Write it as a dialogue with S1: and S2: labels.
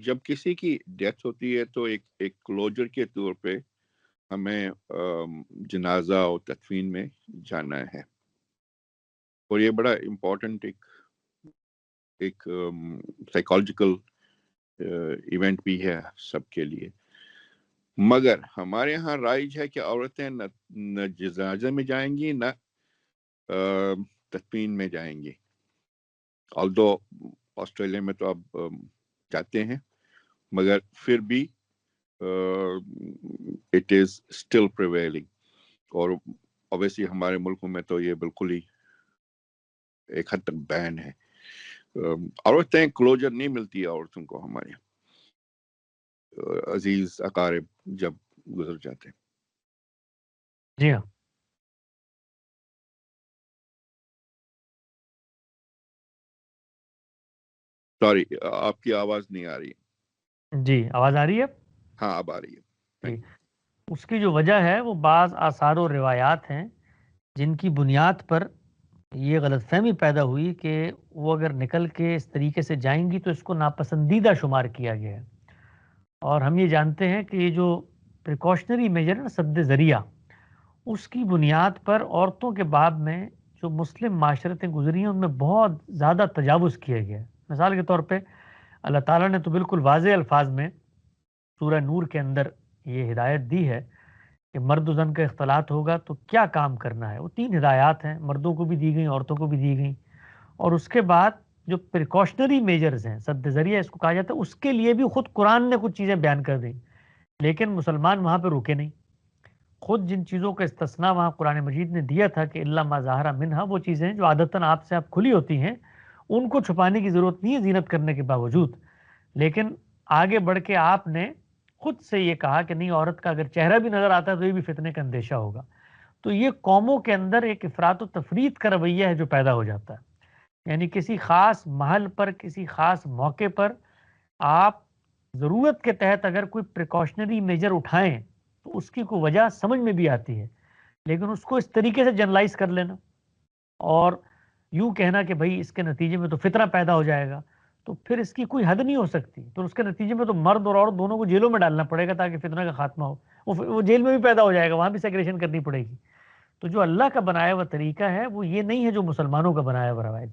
S1: جب کسی کی ڈیتھ ہوتی ہے تو ایک کلوجر کے طور پہ ہمیں جنازہ اور تدفین میں جانا ہے، اور یہ بڑا امپورٹنٹ ایک سائیکالوجیکل ایونٹ بھی ہے سب کے لیے. مگر ہمارے ہاں رائج ہے کہ عورتیں نہ جنازے میں جائیں گی نہ تدفین میں جائیں گی. آلدو آسٹریلیا میں تو اب جاتے ہیں، مگر پھر بھی اٹ از اسٹل پریویلنگ. اور اوبیسلی ہمارے ملکوں میں تو یہ بالکل ہی ایک حد تک بین ہے. عورتیں کلوجر نہیں ملتی ہے عورتوں کو ہمارے عزیز اقارب جب گزر جاتے ہیں.
S2: جی ہاں.
S1: سوری، آپ کی آواز نہیں آ رہی ہے.
S2: جی آواز آ رہی ہے؟
S1: ہاں اب آ رہی ہے.
S2: جی. اس کی جو وجہ ہے وہ بعض آثار و روایات ہیں جن کی بنیاد پر یہ غلط فہمی پیدا ہوئی کہ وہ اگر نکل کے اس طریقے سے جائیں گی تو اس کو ناپسندیدہ شمار کیا گیا ہے. اور ہم یہ جانتے ہیں کہ یہ جو پریکاشنری میجر ہے نا، سد ذریعہ، اس کی بنیاد پر عورتوں کے باب میں جو مسلم معاشرتیں گزری ہیں ان میں بہت زیادہ تجاوز کیا گیا ہے. مثال کے طور پہ اللہ تعالیٰ نے تو بالکل واضح الفاظ میں سورہ نور کے اندر یہ ہدایت دی ہے کہ مرد و زن کا اختلاط ہوگا تو کیا کام کرنا ہے. وہ 3 ہدایات ہیں، مردوں کو بھی دی گئیں، عورتوں کو بھی دی گئیں. اور اس کے بعد جو پریکاشنری میجرز ہیں، سد ذریعہ اس کو کہا جاتا ہے، اس کے لیے بھی خود قرآن نے کچھ چیزیں بیان کر دیں. لیکن مسلمان وہاں پہ رکے نہیں. خود جن چیزوں کا استثناء وہاں قرآن مجید نے دیا تھا کہ اللہ ما ظاہر منہا، وہ چیزیں جو عادتاً آپ سے آپ کھلی ہوتی ہیں ان کو چھپانے کی ضرورت نہیں ہے زینت کرنے کے باوجود. لیکن آگے بڑھ کے آپ نے خود سے یہ کہا کہ نہیں، عورت کا اگر چہرہ بھی نظر آتا ہے تو یہ بھی فتنے کا اندیشہ ہوگا. تو یہ قوموں کے اندر ایک افراط و تفریط کا رویہ ہے جو پیدا ہو جاتا ہے. یعنی کسی خاص محل پر، کسی خاص موقع پر آپ ضرورت کے تحت اگر کوئی پریکاشنری میجر اٹھائیں تو اس کی کوئی وجہ سمجھ میں بھی آتی ہے، لیکن اس کو اس طریقے سے جنرلائز کر لینا اور یوں کہنا کہ بھائی اس کے نتیجے میں تو فتنہ پیدا ہو جائے گا، تو پھر اس کی کوئی حد نہیں ہو سکتی. تو اس کے نتیجے میں تو مرد اور عورت دونوں کو جیلوں میں ڈالنا پڑے گا تاکہ فتنہ کا خاتمہ ہو. وہ جیل میں بھی پیدا ہو جائے گا، وہاں بھی سیگریشن کرنی پڑے گی. تو جو اللہ کا بنایا ہوا طریقہ ہے وہ یہ نہیں ہے جو مسلمانوں کا بنایا ہوا روایت.